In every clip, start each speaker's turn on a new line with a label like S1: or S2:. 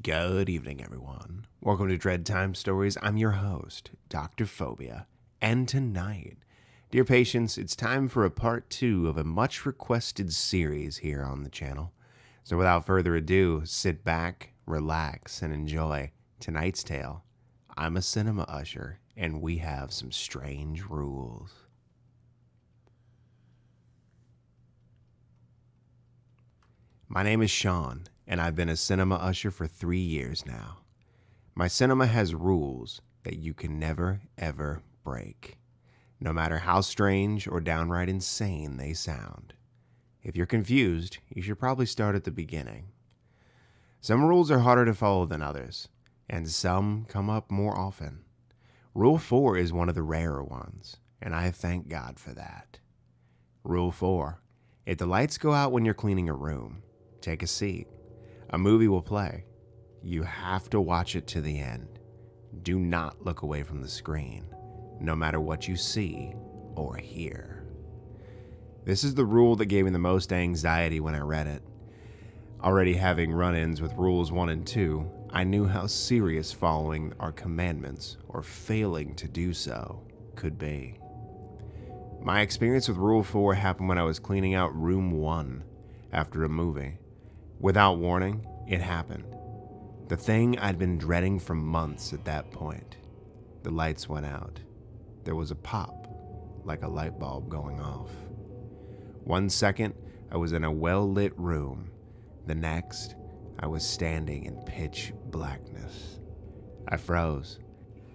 S1: Good evening, everyone. Welcome to Dread Time Stories. I'm your host, Dr. Phobia. And tonight, dear patients, it's time for a part 2 of a much requested series here on the channel. So without further ado, sit back, relax, and enjoy tonight's tale. I'm a cinema usher, and we have some strange rules. My name is Sean, and I've been a cinema usher for 3 years now. My cinema has rules that you can never, ever break, no matter how strange or downright insane they sound. If you're confused, you should probably start at the beginning. Some rules are harder to follow than others, and some come up more often. Rule 4 is one of the rarer ones, and I thank God for that. Rule 4: if the lights go out when you're cleaning a room, take a seat. A movie will play. You have to watch it to the end. Do not look away from the screen, no matter what you see or hear. This is the rule that gave me the most anxiety when I read it. Already having run-ins with rules 1 and 2, I knew how serious following our commandments or failing to do so could be. My experience with Rule 4 happened when I was cleaning out room 1 after a movie. Without warning, it happened. The thing I'd been dreading for months at that point. The lights went out. There was a pop, like a light bulb going off. 1 second, I was in a well-lit room. The next, I was standing in pitch blackness. I froze.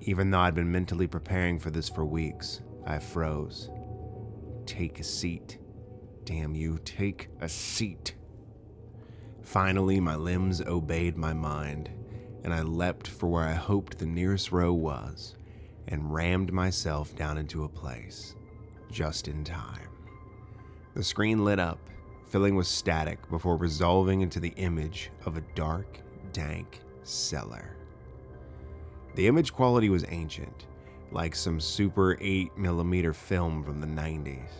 S1: Even though I'd been mentally preparing for this for weeks, I froze. Take a seat. Damn you, take a seat. Finally, my limbs obeyed my mind, and I leapt for where I hoped the nearest row was, and rammed myself down into a place, just in time. The screen lit up, filling with static before resolving into the image of a dark, dank cellar. The image quality was ancient, like some Super 8mm film from the 90s.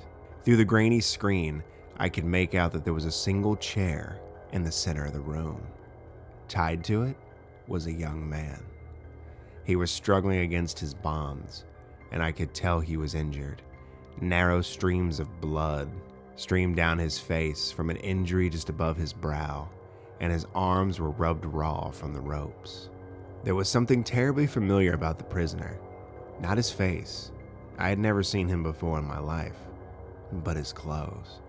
S1: Through the grainy screen, I could make out that there was a single chair in the center of the room. Tied to it was a young man. He was struggling against his bonds, and I could tell he was injured. Narrow streams of blood streamed down his face from an injury just above his brow, and his arms were rubbed raw from the ropes. There was something terribly familiar about the prisoner. Not his face. I had never seen him before in my life, but his clothes.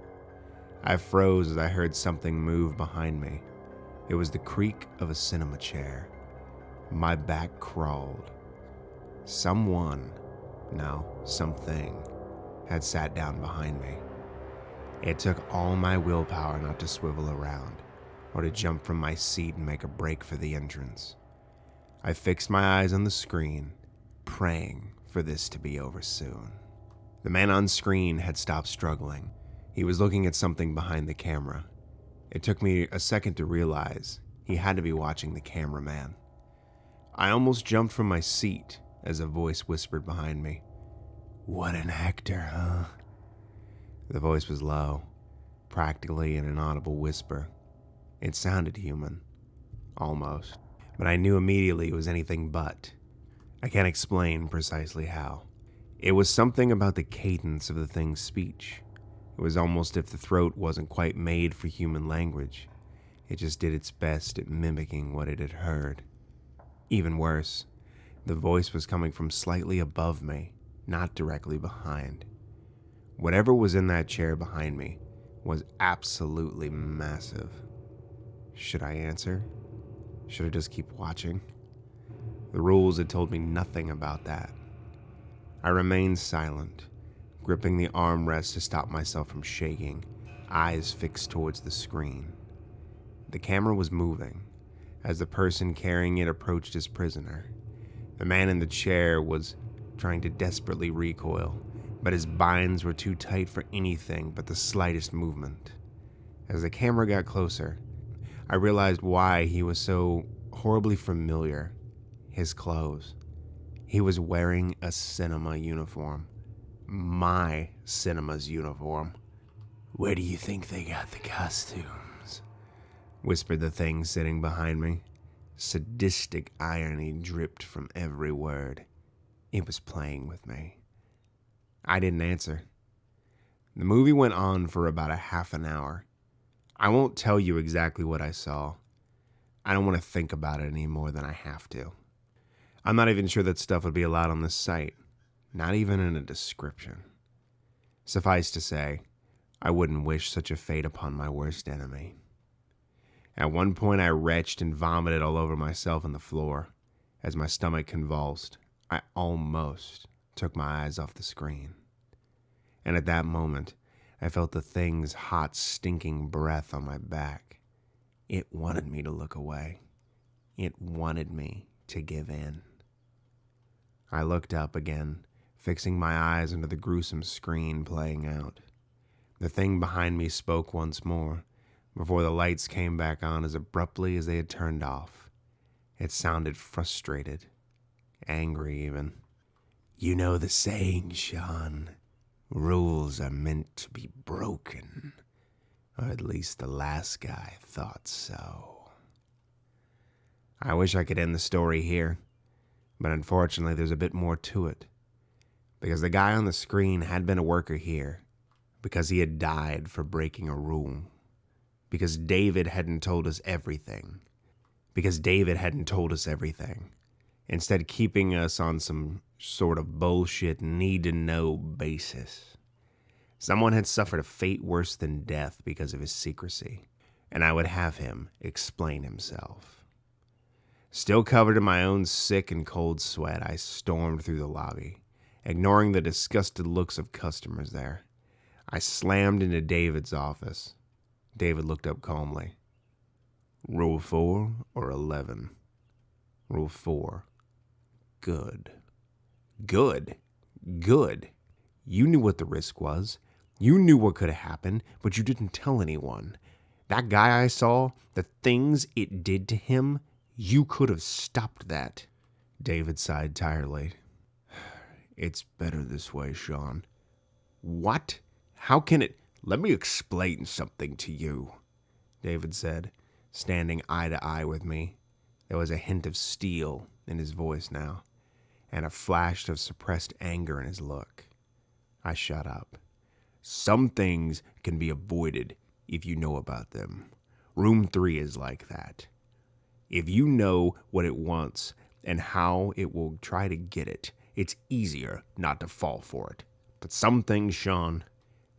S1: I froze as I heard something move behind me. It was the creak of a cinema chair. My back crawled. Something had sat down behind me. It took all my willpower not to swivel around or to jump from my seat and make a break for the entrance. I fixed my eyes on the screen, praying for this to be over soon. The man on screen had stopped struggling. He was looking at something behind the camera. It took me a second to realize he had to be watching the cameraman. I almost jumped from my seat as a voice whispered behind me, "What an actor, huh?" The voice was low, practically an inaudible whisper. It sounded human, almost, but I knew immediately it was anything but. I can't explain precisely how. It was something about the cadence of the thing's speech. It was almost as if the throat wasn't quite made for human language. It just did its best at mimicking what it had heard. Even worse, the voice was coming from slightly above me, not directly behind. Whatever was in that chair behind me was absolutely massive. Should I answer? Should I just keep watching? The rules had told me nothing about that. I remained silent, gripping the armrest to stop myself from shaking, eyes fixed towards the screen. The camera was moving as the person carrying it approached his prisoner. The man in the chair was trying to desperately recoil, but his binds were too tight for anything but the slightest movement. As the camera got closer, I realized why he was so horribly familiar. His clothes. He was wearing a cinema uniform. My cinema's uniform. "Where do you think they got the costumes?" whispered the thing sitting behind me. Sadistic irony dripped from every word. It was playing with me. I didn't answer. The movie went on for about a half an hour. I won't tell you exactly what I saw. I don't want to think about it any more than I have to. I'm not even sure that stuff would be allowed on this site, not even in a description. Suffice to say, I wouldn't wish such a fate upon my worst enemy. At one point, I retched and vomited all over myself on the floor. As my stomach convulsed, I almost took my eyes off the screen. And at that moment, I felt the thing's hot, stinking breath on my back. It wanted me to look away. It wanted me to give in. I looked up again, fixing my eyes into the gruesome screen playing out. The thing behind me spoke once more, before the lights came back on as abruptly as they had turned off. It sounded frustrated, angry even. You know the saying, Sean. Rules are meant to be broken. Or at least the last guy thought so. I wish I could end the story here, but unfortunately there's a bit more to it. Because the guy on the screen had been a worker here. Because he had died for breaking a rule. Because David hadn't told us everything. Instead keeping us on some sort of bullshit need-to-know basis. Someone had suffered a fate worse than death because of his secrecy, and I would have him explain himself. Still covered in my own sick and cold sweat, I stormed through the lobby, ignoring the disgusted looks of customers there. I slammed into David's office. David looked up calmly. Rule 4 or 11? Rule 4. Good. Good. Good. You knew what the risk was. You knew what could have happened, but you didn't tell anyone. That guy I saw, the things it did to him, you could have stopped that. David sighed tiredly. It's better this way, Sean. What? How can it? Let me explain something to you, David said, standing eye to eye with me. There was a hint of steel in his voice now, and a flash of suppressed anger in his look. I shut up. Some things can be avoided if you know about them. Room 3 is like that. If you know what it wants and how it will try to get it, it's easier not to fall for it. But some things, Sean,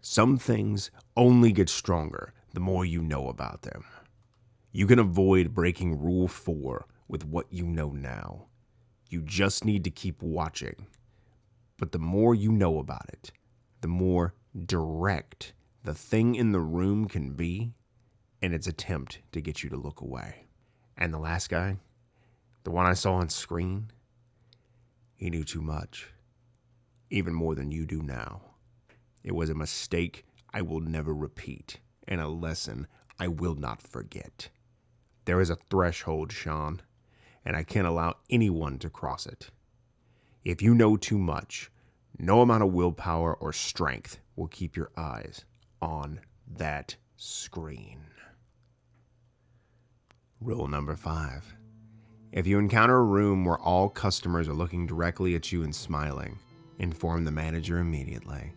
S1: some things only get stronger the more you know about them. You can avoid breaking Rule 4 with what you know now. You just need to keep watching. But the more you know about it, the more direct the thing in the room can be in its attempt to get you to look away. And the last guy, the one I saw on screen, he knew too much. Even more than you do now. It was a mistake I will never repeat, and a lesson I will not forget. There is a threshold, Sean, and I can't allow anyone to cross it. If you know too much, no amount of willpower or strength will keep your eyes on that screen. Rule number 5. If you encounter a room where all customers are looking directly at you and smiling, inform the manager immediately.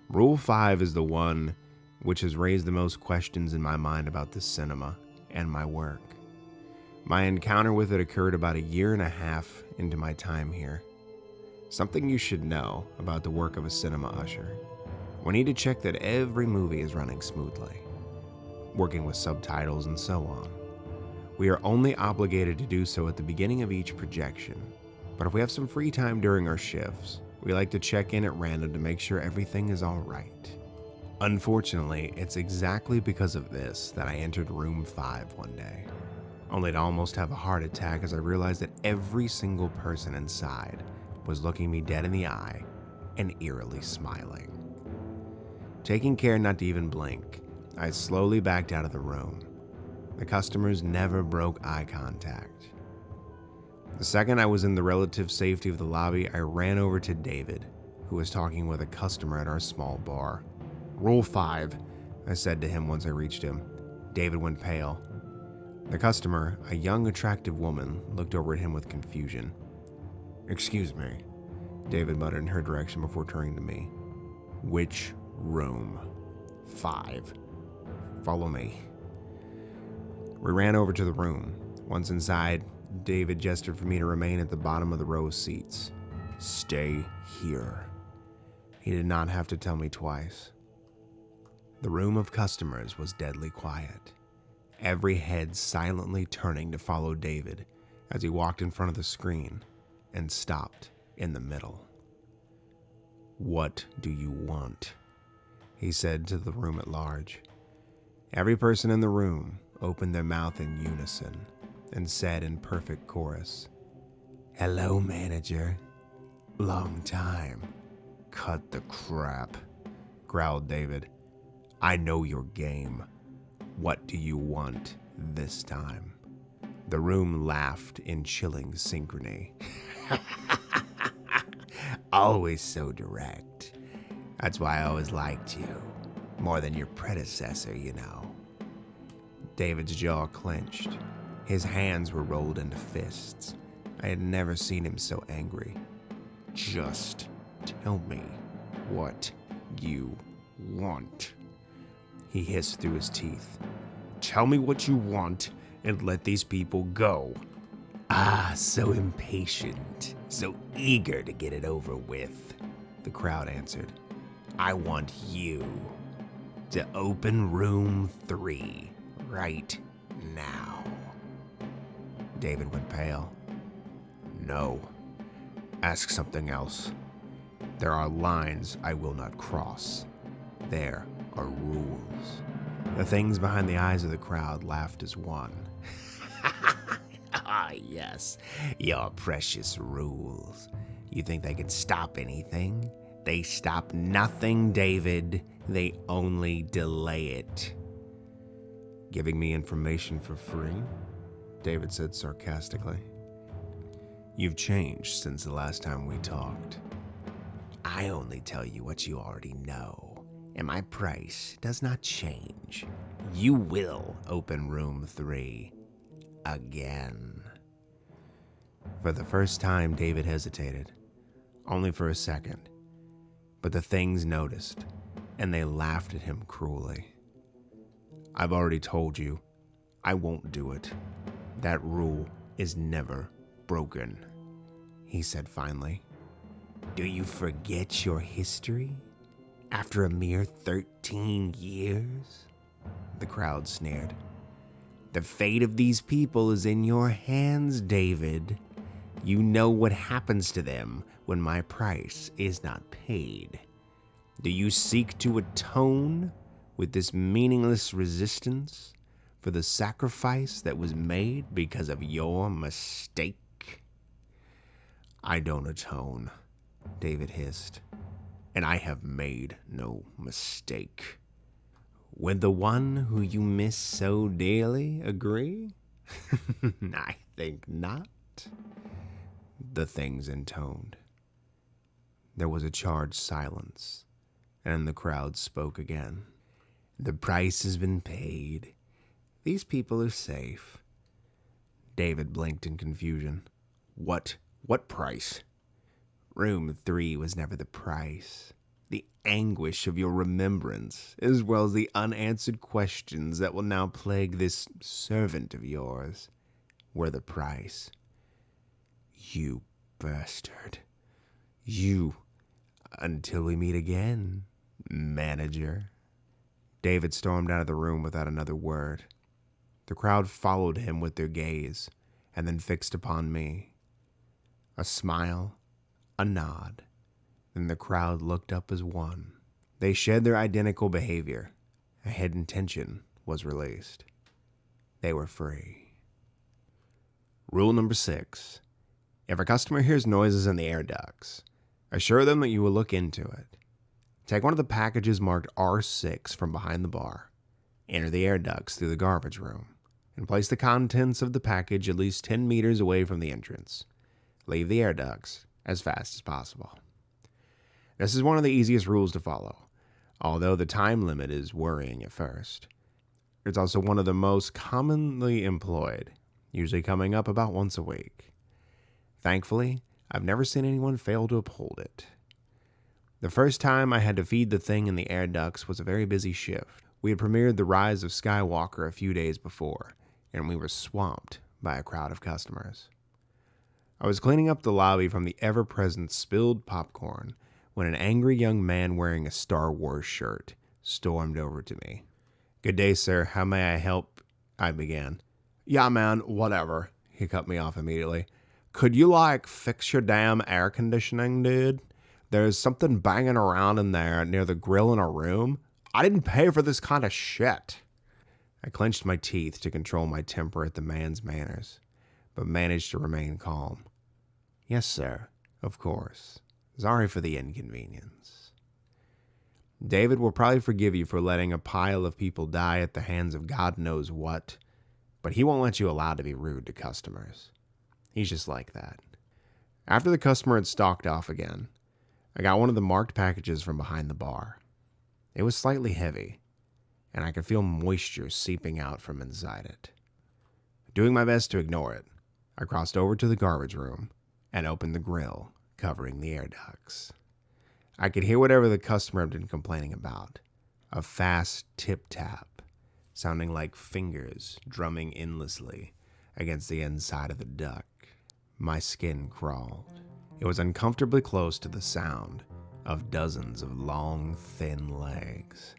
S1: Rule 5 is the one which has raised the most questions in my mind about this cinema and my work. My encounter with it occurred about 1.5 years into my time here. Something you should know about the work of a cinema usher. We need to check that every movie is running smoothly, working with subtitles and so on. We are only obligated to do so at the beginning of each projection, but if we have some free time during our shifts, we like to check in at random to make sure everything is all right. Unfortunately, it's exactly because of this that I entered room 5 one day, only to almost have a heart attack as I realized that every single person inside was looking me dead in the eye and eerily smiling. Taking care not to even blink, I slowly backed out of the room. The customers never broke eye contact. The second I was in the relative safety of the lobby, I ran over to David, who was talking with a customer at our small bar. Rule 5, I said to him once I reached him. David went pale. The customer, a young, attractive woman, looked over at him with confusion. "Excuse me," David muttered in her direction before turning to me. "Which room?" "5. Follow me." We ran over to the room. Once inside, David gestured for me to remain at the bottom of the row of seats. "Stay here." He did not have to tell me twice. The room of customers was deadly quiet, every head silently turning to follow David as he walked in front of the screen and stopped in the middle. "What do you want?" he said to the room at large. Every person in the room opened their mouth in unison and said in perfect chorus, "Hello, manager. Long time." "Cut the crap," growled David. "I know your game. What do you want this time?" The room laughed in chilling synchrony. "Always so direct. That's why I always liked you. More than your predecessor, you know." David's jaw clenched. His hands were rolled into fists. I had never seen him so angry. "Just tell me what you want," he hissed through his teeth. "Tell me what you want and let these people go." "Ah, so impatient, so eager to get it over with," the crowd answered. "I want you to open room 3 right now." David went pale. "No, ask something else. There are lines I will not cross. There are rules." The things behind the eyes of the crowd laughed as one. "Ah, yes, your precious rules. You think they can stop anything? They stop nothing, David. They only delay it." "Giving me information for free?" David said sarcastically. "You've changed since the last time we talked." "I only tell you what you already know, and my price does not change. You will open room 3 again." For the first time, David hesitated, only for a second. But the things noticed, and they laughed at him cruelly. "I've already told you, I won't do it. That rule is never broken," he said finally. "Do you forget your history? After a mere 13 years? The crowd sneered. "The fate of these people is in your hands, David. You know what happens to them when my price is not paid. Do you seek to atone with this meaningless resistance for the sacrifice that was made because of your mistake?" "I don't atone," David hissed, "and I have made no mistake." "Would the one who you miss so dearly agree?" "I think not," the things intoned. There was a charged silence, and the crowd spoke again. "The price has been paid. These people are safe." David blinked in confusion. What price?" "Room 3 was never the price. The anguish of your remembrance, as well as the unanswered questions that will now plague this servant of yours, were the price." "You bastard. You, until we meet again, manager." David stormed out of the room without another word. The crowd followed him with their gaze, and then fixed upon me. A smile, a nod, then the crowd looked up as one. They shed their identical behavior. A hidden tension was released. They were free. Rule number 6. If a customer hears noises in the air ducts, assure them that you will look into it. Take one of the packages marked R6 from behind the bar, enter the air ducts through the garbage room, and place the contents of the package at least 10 meters away from the entrance. Leave the air ducts as fast as possible. This is one of the easiest rules to follow, although the time limit is worrying at first. It's also one of the most commonly employed, usually coming up about once a week. Thankfully, I've never seen anyone fail to uphold it. The first time I had to feed the thing in the air ducts was a very busy shift. We had premiered The Rise of Skywalker a few days before, and we were swamped by a crowd of customers. I was cleaning up the lobby from the ever-present spilled popcorn when an angry young man wearing a Star Wars shirt stormed over to me. "Good day, sir. How may I help?" I began. "Yeah, man, whatever." He cut me off immediately. "Could you, fix your damn air conditioning, dude? There's something banging around in there near the grill in our room. I didn't pay for this kind of shit." I clenched my teeth to control my temper at the man's manners, but managed to remain calm. "Yes, sir. Of course. Sorry for the inconvenience." David will probably forgive you for letting a pile of people die at the hands of God knows what, but he won't let you allow to be rude to customers. He's just like that. After the customer had stalked off again, I got one of the marked packages from behind the bar. It was slightly heavy, and I could feel moisture seeping out from inside it. Doing my best to ignore it, I crossed over to the garbage room and opened the grill covering the air ducts. I could hear whatever the customer had been complaining about, a fast tip-tap, sounding like fingers drumming endlessly against the inside of the duct. My skin crawled. It was uncomfortably close to the sound of dozens of long, thin legs.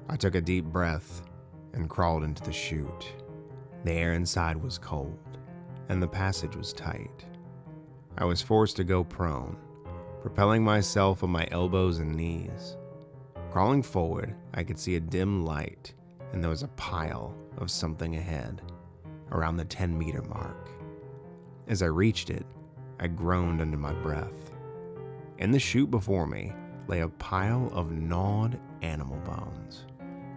S1: I took a deep breath and crawled into the chute. The air inside was cold, and the passage was tight. I was forced to go prone, propelling myself on my elbows and knees. Crawling forward, I could see a dim light, and there was a pile of something ahead, around the 10-meter mark. As I reached it, I groaned under my breath. In the chute before me lay a pile of gnawed animal bones.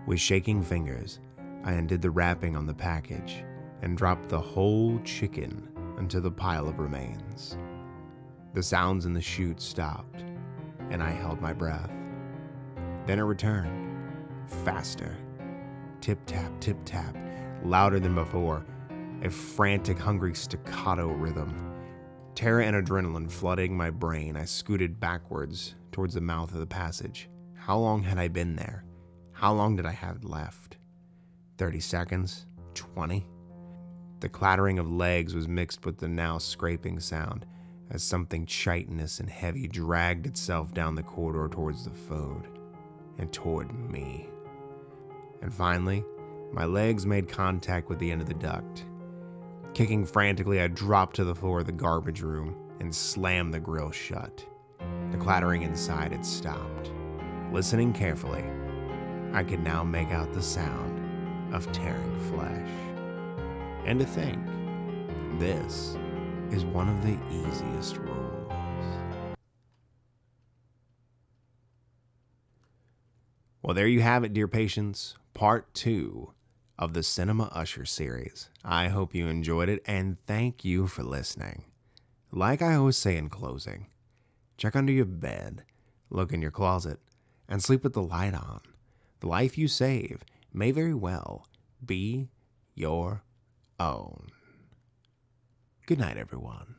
S1: With shaking fingers, I undid the wrapping on the package and dropped the whole chicken into the pile of remains. The sounds in the chute stopped, and I held my breath. Then it returned, faster. Tip-tap, tip-tap, louder than before, a frantic, hungry staccato rhythm. Terror and adrenaline flooding my brain, I scooted backwards towards the mouth of the passage. How long had I been there? How long did I have left? 30 seconds? 20? The clattering of legs was mixed with the now scraping sound as something chitinous and heavy dragged itself down the corridor towards the food and toward me. And finally, my legs made contact with the end of the duct. Kicking frantically, I dropped to the floor of the garbage room and slammed the grill shut. The clattering inside had stopped. Listening carefully, I could now make out the sound of tearing flesh. And to think, this is one of the easiest rules. Well, there you have it, dear patients. Part 2 of the Cinema Usher series. I hope you enjoyed it, and thank you for listening. Like I always say in closing, check under your bed, look in your closet, and sleep with the light on. The life you save may very well be your own. Good night, everyone.